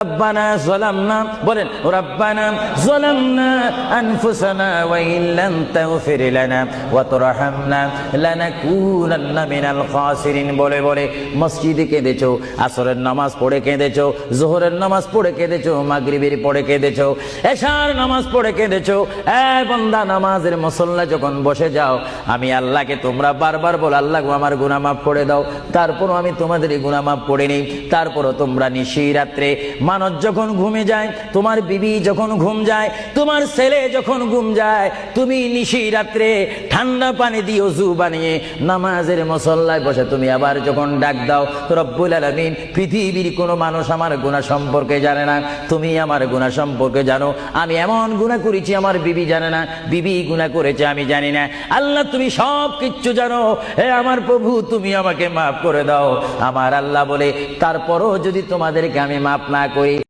ربنا ظلمنا বলেন ربنا ظلمنا أنفسنا وإن لم تغفر لنا وترحمنا لنكونن من الخاسرين বলে বলে মসজিদে কেঁদেছো, আসরের নামাজ পড়ে কেঁদেছো, যোহরের নামাজ পড়ে কেঁদেছো, মাগরিবের পড়ে কেঁদেছো, এশার নামাজ পড়ে কেঁদেছো। এ বান্দা, নামাজের মুসল্লা যখন বসে যাও, আমি আল্লাহকে তোমরা বারবার বল, আল্লাহ আমার গুনাহ মাফ করে দাও। তারপরও আমি তোমাদের গুনাহ মাফ করে নেই। তারপরও তোমরা নিশি রাত্রে, মানুষ যখন ঘুমে যায়, তোমার বিবি যখন ঘুম যায়, তোমার ছেলে যখন ঘুম যায়, তুমি নিশি রাত্রে ঠান্ডা পানি দিয়ে ওযু বানিয়ে নামাজের মুসল্লায় বসে তুমি আবার যখন ডাক দাও, রব্বুল আলামিন, পৃথিবীর কোনো মানুষ আমার গুনাহ সম্পর্কে জানে না, তুমি আমার গুনাহ সম্পর্কে জানো। আমি এমন গুনাহ করেছি আমার বিবি জানে না, বিবি গুনাহ করেছে আমি জানি না। আল্লাহ তুমি সব কিচ্ছু জানো। হে আমার প্রভু, তুমি আমাকে মাফ করে দাও। আমার আল্লাহ বলে, তারপরও যদি তোমাদেরকে আমি মাফ না করি,